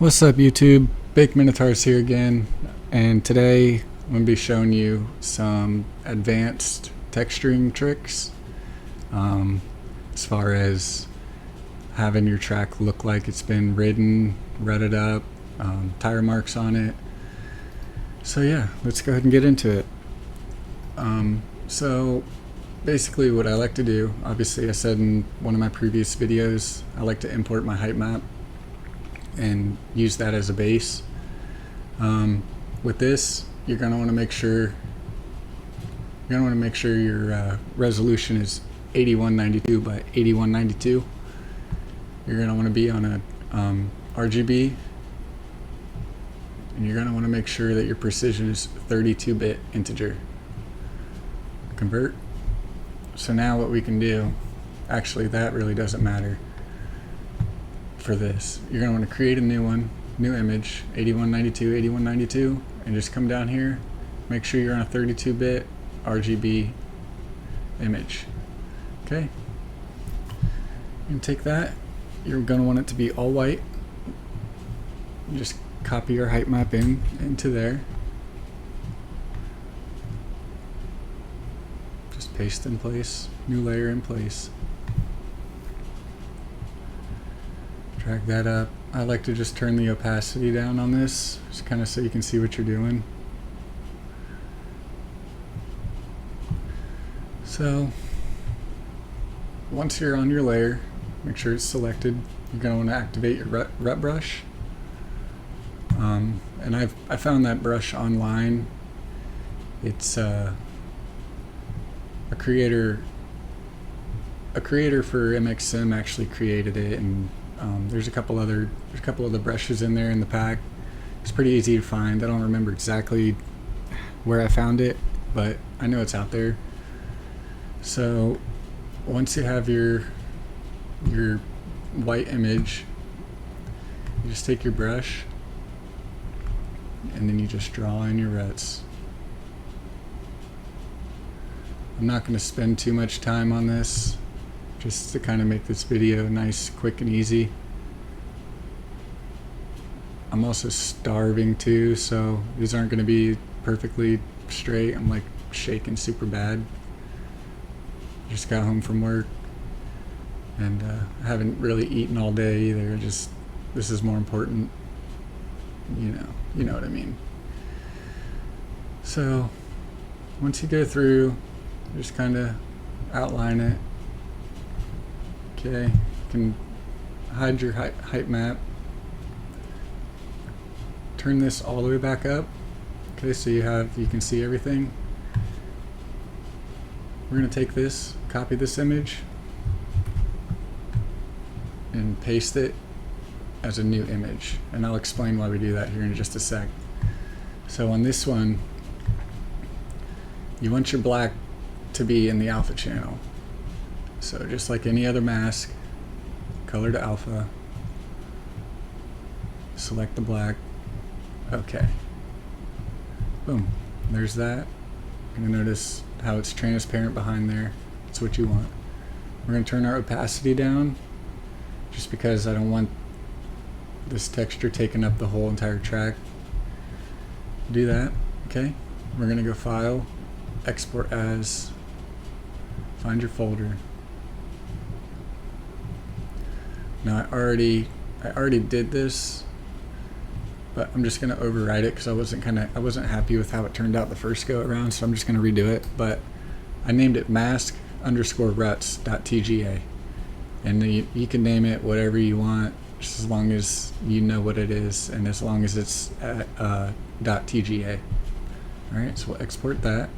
What's up YouTube? Big Minotaurs here again, and today I'm going to be showing you some advanced texturing tricks as far as having your track look like it's been ridden, rutted up, tire marks on it. So yeah, let's go ahead and get into it. So basically what I like to do, obviously I said in one of my previous videos, I like to import my height map and use that as a base. With this, you're going to want to make sure your resolution is 8192 by 8192. You're going to want to be on a RGB, and you're going to want to make sure that your precision is 32-bit integer. Convert. So now what we can do, actually that really doesn't matter for this. You're going to want to create a new one, new image, 8192, 8192, and just come down here, make sure you're on a 32-bit RGB image. Okay. You can take that, you're going to want it to be all white. You just copy your height map into there. Just paste in place, new layer in place. Drag that up. I like to just turn the opacity down on this, just kind of so you can see what you're doing. So once you're on your layer, make sure it's selected. You're going to want to activate your rut brush. And I found that brush online. It's a creator for MX Sim actually created it, and there's a couple other brushes in there in the pack. It's pretty easy to find. I don't remember exactly where I found it, but I know it's out there. So once you have your white image, you just take your brush and then you just draw in your ruts. I'm not going to spend too much time on this, just to kind of make this video nice, quick, and easy. I'm also starving too, so these aren't going to be perfectly straight. I'm like shaking super bad. Just got home from work, and I haven't really eaten all day either. This is more important. You know what I mean. So once you go through, just kind of outline it. Okay, you can hide your height map. Turn this all the way back up. Okay, so you can see everything. We're going to take this, copy this image, and paste it as a new image. And I'll explain why we do that here in just a sec. So on this one, you want your black to be in the alpha channel. So just like any other mask, color to alpha, select the black, okay. Boom, there's that. You're gonna notice how it's transparent behind there. That's what you want. We're gonna turn our opacity down, just because I don't want this texture taking up the whole entire track. Do that, okay. We're gonna go File, Export As, find your folder. Now I already did this, but I'm just gonna overwrite it because I wasn't happy with how it turned out the first go around, so I'm just gonna redo it. But I named it mask_ruts.tga, and you can name it whatever you want, just as long as you know what it is and as long as it's at .tga. All right, so we'll export that.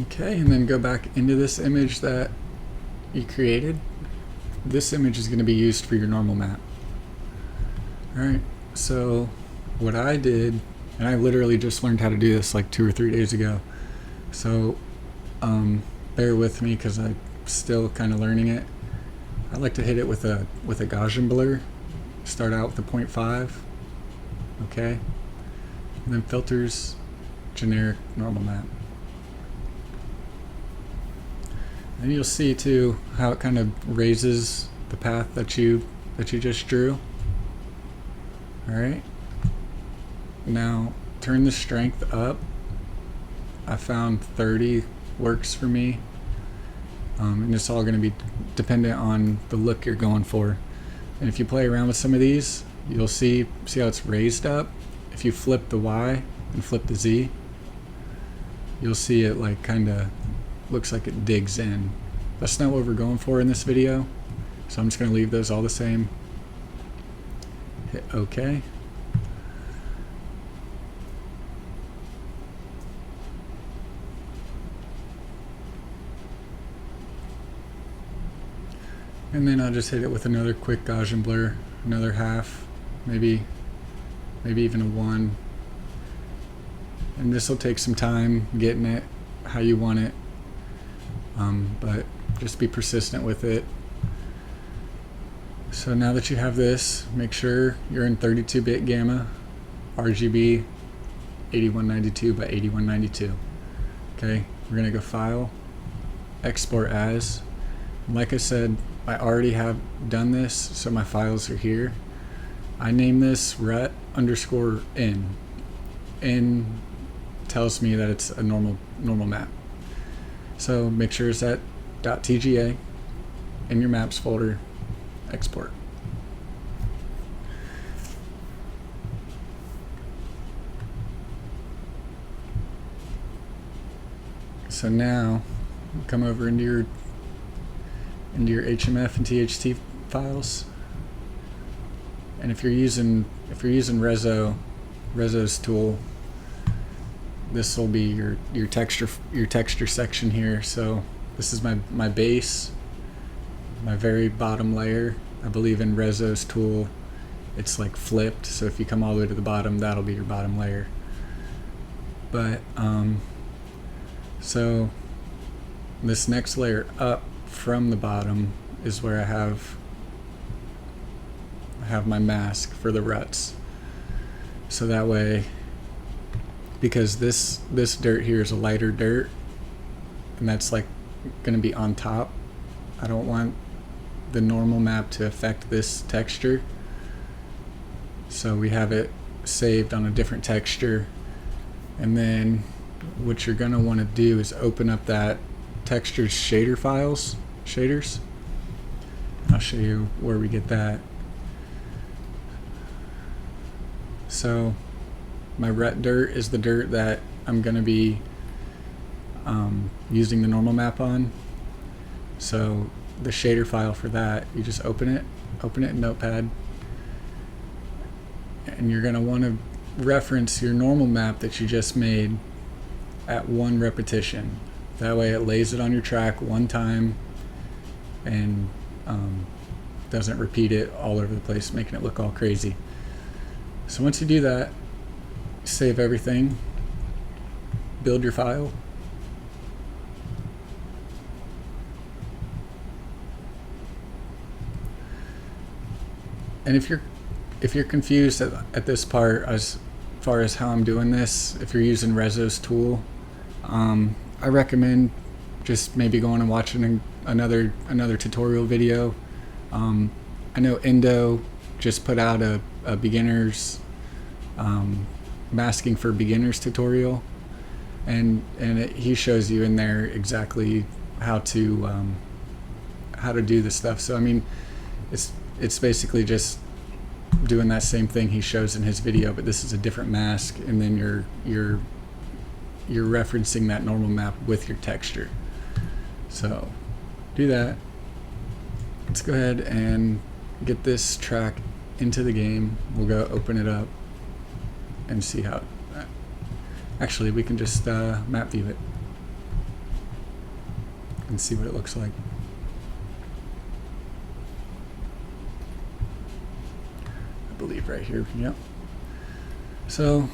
Okay, and then go back into this image that you created. This image is going to be used for your normal map. Alright, so what I did, and I literally just learned how to do this like 2 or 3 days ago, so bear with me because I'm still kind of learning it. I like to hit it with a Gaussian blur. Start out with a 0.5, okay, and then filters, generic normal map. And you'll see too how it kind of raises the path that you just drew. All right. Now turn the strength up. I found 30 works for me. And it's all going to be dependent on the look you're going for. And if you play around with some of these, you'll see how it's raised up. If you flip the Y and flip the Z, you'll see it like kind of looks like it digs in. That's not what we're going for in this video, so I'm just going to leave those all the same. Hit OK. And then I'll just hit it with another quick Gaussian blur, another half, maybe even a 1. And this will take some time getting it how you want it, but just be persistent with it. So now that you have this, make sure you're in 32-bit gamma, RGB 8192 by 8192. Okay, we're gonna go File, Export As. Like I said, I already have done this, so my files are here. I name this rut_in. In tells me that it's a normal map. So make sure it's at .tga in your maps folder, export. So now come over into your HMF and THT files, and if you're using Reso's tool, this will be your texture section here. So this is my base, my very bottom layer. I believe in Reso's tool it's like flipped, so if you come all the way to the bottom, that'll be your bottom layer. But so this next layer up from the bottom is where I have my mask for the ruts. So that way, because this dirt here is a lighter dirt, and that's like going to be on top, I don't want the normal map to affect this texture. So we have it saved on a different texture, and then what you're going to want to do is open up that textures shaders. I'll show you where we get that. So my rut dirt is the dirt that I'm going to be using the normal map on. So the shader file for that, you just open it in Notepad, and you're going to want to reference your normal map that you just made at 1 repetition. That way it lays it on your track one time and doesn't repeat it all over the place, making it look all crazy. So once you do that, save everything, build your file, and if you're confused at this part as far as how I'm doing this, if you're using Reso's tool, I recommend just maybe going and watching another tutorial video. I know Endo just put out a beginner's masking for beginners tutorial, and he shows you in there exactly how to do the stuff. So I mean, it's basically just doing that same thing he shows in his video, but this is a different mask, and then you're referencing that normal map with your texture. So do that. Let's go ahead and get this track into the game. We'll go open it up and see how actually we can just map view it and see what it looks like. I believe right here. Yep. So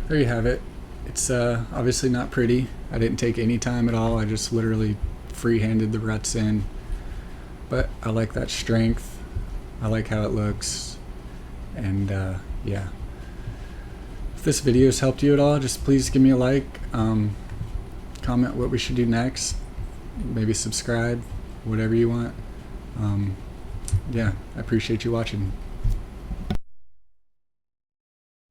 there you have it. It's obviously not pretty. I didn't take any time at all. I just literally free-handed the ruts in. But I like that strength. I like how it looks. And yeah. If this video has helped you at all, just please give me a like. Comment what we should do next. maybe subscribe, whatever you want. Yeah, I appreciate you watching.